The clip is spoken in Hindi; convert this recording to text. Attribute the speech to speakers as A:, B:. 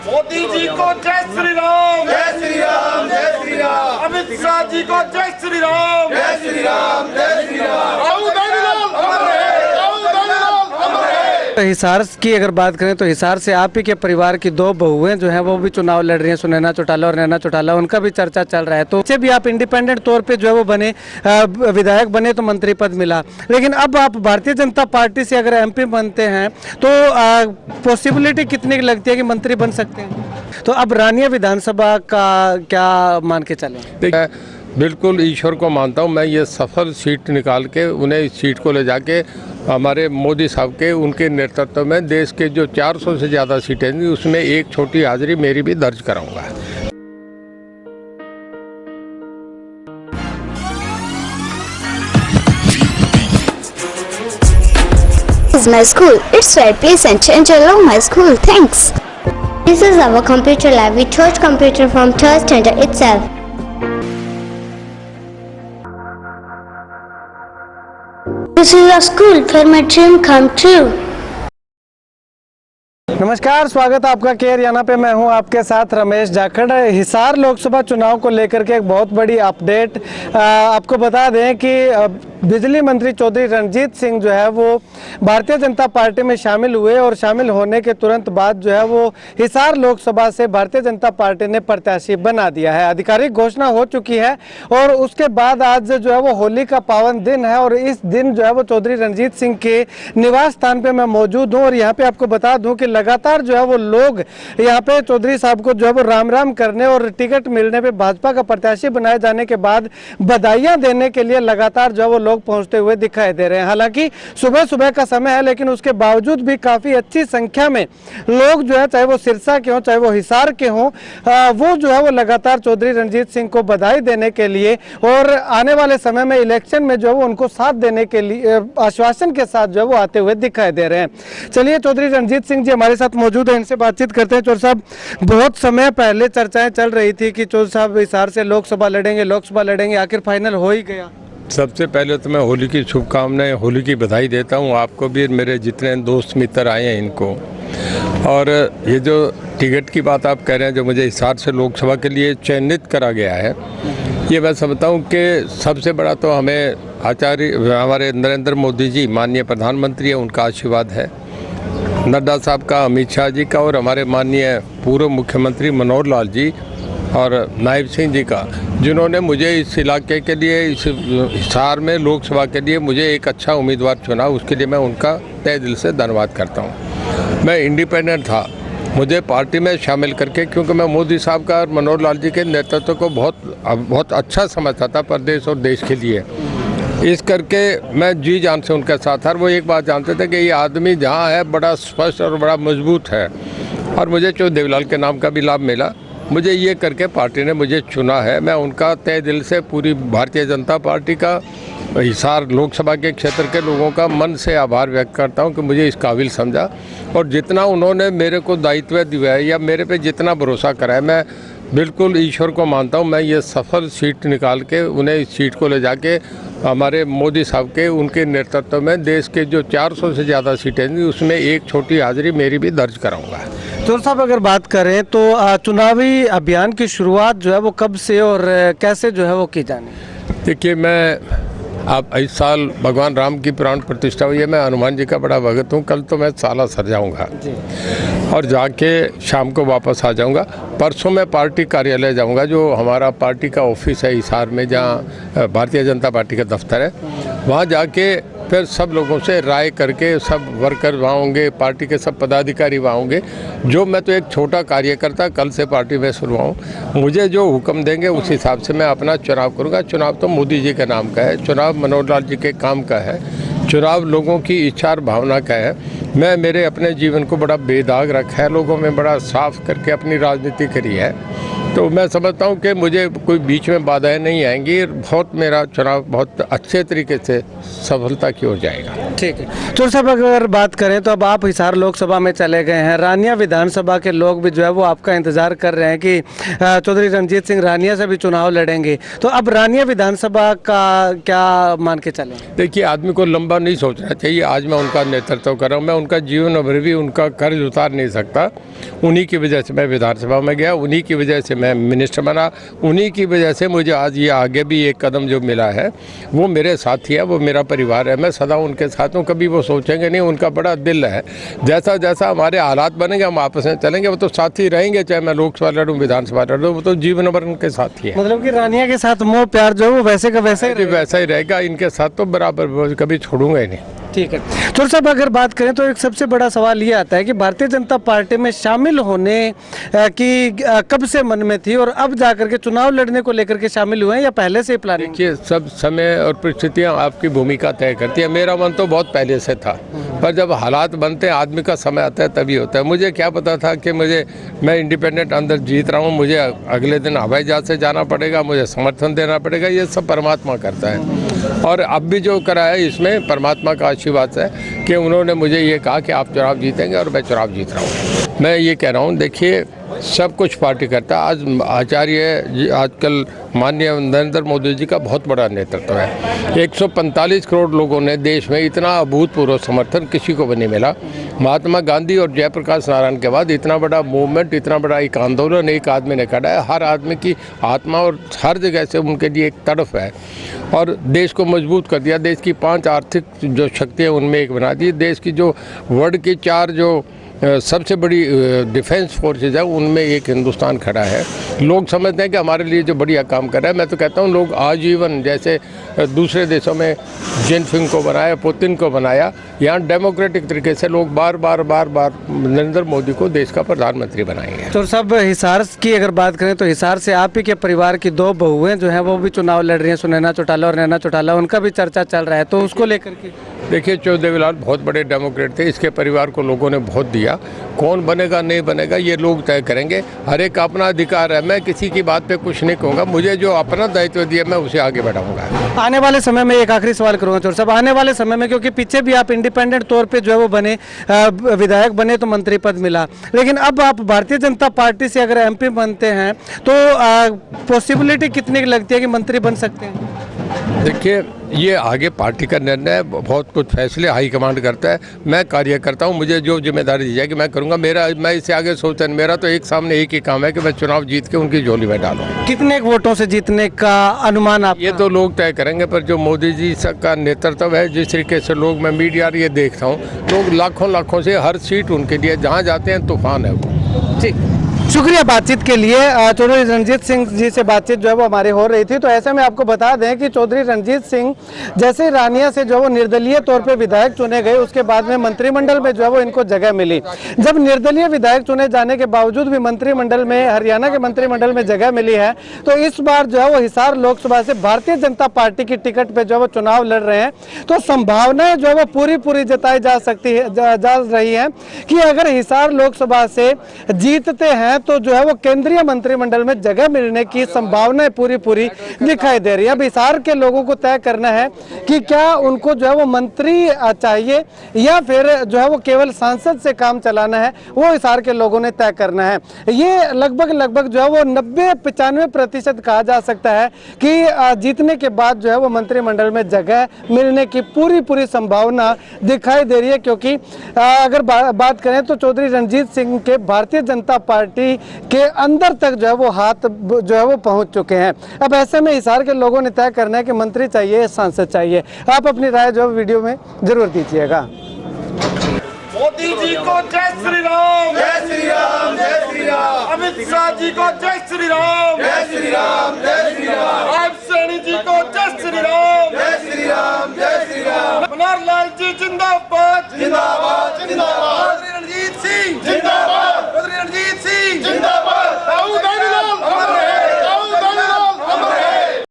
A: मोदी जी को जय श्री राम, जय श्री राम, जय श्री राम। अमित शाह जी को जय श्री राम, जय श्री राम, जय श्री राम।
B: हिसार की अगर बात करें तो हिसार से आप ही के परिवार की 2 बहुएं जो हैं वो भी चुनाव लड़ रही हैं, सुनैना चौटाला और नैना चौटाला, उनका भी चर्चा चल रहा है। तो उससे भी आप इंडिपेंडेंट तौर पे जो है वो बने, विधायक बने तो मंत्री पद मिला, लेकिन अब आप भारतीय जनता पार्टी से अगर एमपी बनते हैं तो पॉसिबिलिटी कितनी लगती है कि मंत्री बन सकते हैं? तो अब रानिया विधानसभा का क्या मान के चलें?
C: बिल्कुल ईश्वर को मानता हूँ मैं, ये सफल सीट निकाल के उन्हें इस सीट को ले जाके हमारे मोदी साहब के उनके नेतृत्व में देश के जो 400 से ज़्यादा सीटें थी उसमें एक छोटी हाजिरी मेरी भी दर्ज कराऊंगा।
D: This is my school. It's very pleasant and I love my school. Thanks. This is our computer lab. We taught computer from third standard itself. This is a school where my dream come true.
B: नमस्कार, स्वागत है आपका केयर याना पे। मैं हूं आपके साथ रमेश जाखड़। हिसार लोकसभा चुनाव को लेकर के एक बहुत बड़ी अपडेट आपको बता दें कि बिजली मंत्री चौधरी रणजीत सिंह जो है वो भारतीय जनता पार्टी में शामिल हुए और शामिल होने के तुरंत बाद जो है वो हिसार लोकसभा से भारतीय जनता पार्टी ने प्रत्याशी बना दिया है। आधिकारिक घोषणा हो चुकी है और उसके बाद आज जो है वो होली का पावन दिन है और इस दिन जो है वो चौधरी रणजीत सिंह के निवास स्थान पे मैं मौजूद हूँ और यहाँ पे आपको बता दूँ कि लगातार जो है वो लोग यहाँ पे चौधरी साहब को जो है वो राम राम करने और टिकट मिलने पे भाजपा का प्रत्याशी बनाए जाने के बाद बधाइयां देने के लिए लगातार जो है वो लोग पहुंचते हुए दिखाई दे रहे हैं। हालांकि सुबह सुबह का समय है लेकिन उसके बावजूद भी काफी अच्छी संख्या में लोग जो है, चाहे वो सिरसा के हों चाहे वो हिसार के हों, वो जो है वो लगातार चौधरी रणजीत सिंह को बधाई देने के लिए और आने वाले समय में इलेक्शन में जो है वो उनको साथ देने के लिए आश्वासन के साथ जो है वो आते हुए दिखाई दे रहे हैं। चलिए, चौधरी रणजीत सिंह जी हमारे साथ मौजूद है, इनसे बातचीत करते हैं। चौधरी साहब, बहुत समय पहले चर्चाएं चल रही थी कि चौधरी साहब हिसार से लोकसभा लड़ेंगे, आखिर फाइनल हो ही गया।
C: सबसे पहले तो मैं होली की शुभकामनाएं, होली की बधाई देता हूं आपको भी, मेरे जितने दोस्त मित्र आए हैं इनको। और ये जो टिकट की बात आप कह रहे हैं जो मुझे हिसार से लोकसभा के लिए चयनित करा गया है, ये मैं समझता हूँ कि सबसे बड़ा तो हमें हमारे नरेंद्र मोदी जी माननीय प्रधानमंत्री हैं, उनका आशीर्वाद है, नड्डा साहब का, अमित शाह जी का और हमारे माननीय पूर्व मुख्यमंत्री मनोहर लाल जी और नायब सिंह जी का, जिन्होंने मुझे इस इलाके के लिए, इस हिसार में लोकसभा के लिए मुझे एक अच्छा उम्मीदवार चुना, उसके लिए मैं उनका तहे दिल से धन्यवाद करता हूं। मैं इंडिपेंडेंट था, मुझे पार्टी में शामिल करके, क्योंकि मैं मोदी साहब का और मनोहर लाल जी के नेतृत्व को बहुत अच्छा समझता था प्रदेश और देश के लिए। इस करके मैं जी जान से उनके साथ था। वो एक बात जानते थे कि ये आदमी जहाँ है बड़ा स्पष्ट और बड़ा मजबूत है और मुझे चौधरी देवीलाल के नाम का भी लाभ मिला। मुझे ये करके पार्टी ने मुझे चुना है। मैं उनका तहे दिल से पूरी भारतीय जनता पार्टी का, हिसार लोकसभा के क्षेत्र के लोगों का मन से आभार व्यक्त करता हूं कि मुझे इस काबिल समझा और जितना उन्होंने मेरे को दायित्व दिया है या मेरे पे जितना भरोसा करा है, मैं बिल्कुल ईश्वर को मानता हूं। मैं ये सफल सीट निकाल के उन्हें इस सीट को ले जाके हमारे मोदी साहब के उनके नेतृत्व में देश के जो 400 से ज़्यादा सीटें थी उसमें एक छोटी हाजिरी मेरी भी दर्ज कराऊंगा।
B: चौधरी साहब, अगर बात करें तो चुनावी अभियान की शुरुआत जो है वो कब से और कैसे जो है वो की जानी?
C: देखिए, मैं अब इस साल भगवान राम की प्राण प्रतिष्ठा हुई है, मैं हनुमान जी का बड़ा भगत हूँ। कल तो मैं सालासर जाऊँगा और जाके शाम को वापस आ जाऊँगा। परसों मैं पार्टी कार्यालय जाऊँगा, जो हमारा पार्टी का ऑफिस है हिसार में, जहाँ भारतीय जनता पार्टी का दफ्तर है। वहाँ जाके फिर सब लोगों से राय करके, सब वर्कर वहाँ होंगे, पार्टी के सब पदाधिकारी वहाँ होंगे। जो मैं तो एक छोटा कार्यकर्ता, कल से पार्टी में शुरू हूँ, मुझे जो हुक्म देंगे उस हिसाब से मैं अपना चुनाव करूँगा। चुनाव तो मोदी जी के नाम का है, चुनाव मनोहर लाल जी के काम का है, चुनाव लोगों की इच्छा और भावना का है। मैं मेरे अपने जीवन को बड़ा बेदाग रखा है, लोगों में बड़ा साफ करके अपनी राजनीति करी है। तो मैं समझता हूँ कि मुझे कोई बीच में बाधाएं नहीं आएंगी। बहुत मेरा चुनाव बहुत अच्छे तरीके से सफलता की ओर जाएगा।
B: ठीक है। चोर साहब, अगर बात करें तो अब आप हिसार लोकसभा में चले गए हैं। रानिया विधानसभा के लोग भी जो है वो आपका इंतजार कर रहे हैं कि चौधरी रणजीत सिंह रानिया से भी चुनाव लड़ेंगे, तो अब रानिया विधानसभा का क्या मान के चलें?
C: देखिए, आदमी को लंबा नहीं सोचना चाहिए। आज मैं उनका नेतृत्व कर रहा हूँ, मैं उनका जीवन भर भी उनका कर्ज उतार नहीं सकता। उन्हीं की वजह से मैं विधानसभा में गया, उन्हीं की वजह से मैं मिनिस्टर बना, उन्हीं की वजह से मुझे आज ये आगे भी एक कदम जो मिला है वो मेरे साथी है, वो मेरा परिवार है। मैं सदा उनके साथ हूँ, कभी वो सोचेंगे नहीं। उनका बड़ा दिल है। जैसा जैसा हमारे हालात बनेंगे हम आपस में चलेंगे। वो तो साथी रहेंगे, चाहे मैं लोकसभा लड़ूँ विधानसभा लड़ूँ, वो तो जीवन भर उनके साथी है।
B: मतलब कि रानिया के साथ मोह प्यार जो है वो वैसे का वैसे ही
C: वैसा ही रहेगा। इनके साथ तो बराबर, कभी छोड़ूंगा ही नहीं।
B: ठीक है। चोर साहब, अगर बात करें तो एक सबसे बड़ा सवाल ये आता है कि भारतीय जनता पार्टी में शामिल होने की कब से मन में थी और अब जाकर के चुनाव लड़ने को लेकर के शामिल हुए हैं या पहले से ही प्लानिंग?
C: देखिए, सब समय और परिस्थितियां आपकी भूमिका तय करती है। मेरा मन तो बहुत पहले से था, पर जब हालात बनते हैं, आदमी का समय आता है तभी होता है। मुझे क्या पता था कि मैं इंडिपेंडेंट अंदर जीत रहा हूँ, मुझे अगले दिन हवाई जहाज से जाना पड़ेगा, मुझे समर्थन देना पड़ेगा। ये सब परमात्मा करता है और अब भी जो करा है इसमें परमात्मा का आशीर्वाद है कि उन्होंने मुझे ये कहा कि आप चुनाव जीतेंगे और मैं चुनाव जीत रहा हूँ। मैं ये कह रहा हूँ, देखिए, सब कुछ पार्टी करता है। आज आचार्य आजकल माननीय नरेंद्र मोदी जी का बहुत बड़ा नेतृत्व है। 145 करोड़ लोगों ने देश में इतना अभूतपूर्व समर्थन किसी को भी नहीं मिला। महात्मा गांधी और जयप्रकाश नारायण के बाद इतना बड़ा मूवमेंट, इतना बड़ा एक आंदोलन एक आदमी ने करा है। हर आदमी की आत्मा और हर जगह से उनके लिए एक तड़फ है और देश को मजबूत कर दिया। देश की 5 आर्थिक जो शक्तियाँ उनमें एक बना दी। देश की जो वर्ल्ड की 4 जो सबसे बड़ी डिफेंस फोर्सेज है उनमें एक हिंदुस्तान खड़ा है। लोग समझते हैं कि हमारे लिए जो बढ़िया काम कर रहा है। मैं तो कहता हूँ लोग आजीवन, जैसे दूसरे देशों में जिनपिंग को बनाया, पुतिन को बनाया, यहाँ डेमोक्रेटिक तरीके से लोग बार बार नरेंद्र मोदी को देश का प्रधानमंत्री बनाएंगे।
B: तो सब हिसार की अगर बात करें तो हिसार से आप ही के परिवार की 2 बहुएं जो हैं वो भी चुनाव लड़ रही हैं, सुनैना चौटाला और नैना चौटाला, उनका भी चर्चा चल रहा है, तो उसको लेकर के?
C: देखिए, चौधरी लाल बहुत बड़े डेमोक्रेट थे। इसके परिवार को लोगों ने बहुत दिया। कौन बनेगा नहीं बनेगा ये लोग तय करेंगे। हर एक का अपना अधिकार है। मैं किसी की बात पे कुछ नहीं कहूँगा। मुझे जो अपना दायित्व दिया मैं उसे आगे बढ़ाऊंगा।
B: आने वाले समय में एक आखिरी सवाल करूँगा चोर साहब, आने वाले समय में, क्योंकि पीछे भी आप इंडिपेंडेंट तौर पे जो है वो बने, विधायक बने तो मंत्री पद मिला, लेकिन अब आप भारतीय जनता पार्टी से अगर MP बनते हैं तो पॉसिबिलिटी कितनी लगती है कि मंत्री बन सकते हैं?
C: देखिए, ये आगे पार्टी का निर्णय है। बहुत कुछ फैसले हाईकमांड करता है। मैं कार्य करता हूँ, मुझे जो जिम्मेदारी दी जाएगी मैं करूँगा। मैं इससे आगे सोचता नहीं। मेरा तो एक सामने एक ही काम है कि मैं चुनाव जीत के उनकी झोली में डालूँ।
B: कितने वोटों से जीतने का अनुमान आप?
C: ये तो लोग तय करेंगे, पर जो मोदी जी का नेतृत्व है, जिस तरीके से लोग, मैं मीडिया ये देखता हूँ, लोग लाखों से हर सीट उनके लिए जहाँ जाते हैं तूफान है वो।
B: ठीक, शुक्रिया बातचीत के लिए। चौधरी रणजीत सिंह जी से बातचीत जो है वो हमारी हो रही थी। तो ऐसे में आपको बता दें कि चौधरी रणजीत सिंह जैसे रानिया से जो वो निर्दलीय तौर पे विधायक चुने गए, उसके बाद में मंत्रिमंडल में जो है वो इनको जगह मिली। जब निर्दलीय विधायक चुने जाने के बावजूद भी मंत्रिमंडल में, हरियाणा के मंत्रिमंडल में जगह मिली है, तो इस बार जो है वो हिसार लोकसभा से भारतीय जनता पार्टी की टिकट पे जो है वो चुनाव लड़ रहे हैं। तो संभावनाएं जो है वो पूरी जताई जा सकती है, जा रही है कि अगर हिसार लोकसभा से जीतते हैं तो जो है वो केंद्रीय मंत्रिमंडल में जगह मिलने की संभावनाएं पूरी दिखाई दे रही है। अब हिसार के लोगों को तय करना है कि क्या उनको जो है वो मंत्री चाहिए या फिर जो है वो केवल सांसद से काम चलाना है, वो हिसार के लोगों ने तय करना है। ये लगभग जो है वो 90-95% कहा जा सकता है कि जीतने के बाद जो है वो मंत्रिमंडल में जगह मिलने की पूरी संभावना दिखाई दे रही है। क्योंकि अगर बात करें तो चौधरी रणजीत सिंह के भारतीय जनता पार्टी के अंदर तक जो है वो हाथ जो है वो पहुंच चुके हैं। अब ऐसे में हिसार के लोगों ने तय करना है कि मंत्री चाहिए, सांसद चाहिए। आप अपनी राय जो वीडियो में जरूर दीजिएगा।
A: मोदी जी को जय श्री राम, जय श्री राम, जय श्री राम। अमित शाह जी को जय श्री राम, जय श्री राम, जय श्री राम। राम सैनी जी को जय श्री राम, जय श्री राम, जय श्री राम। मनोहर लाल जी जिंदाबाद, जिंदाबाद।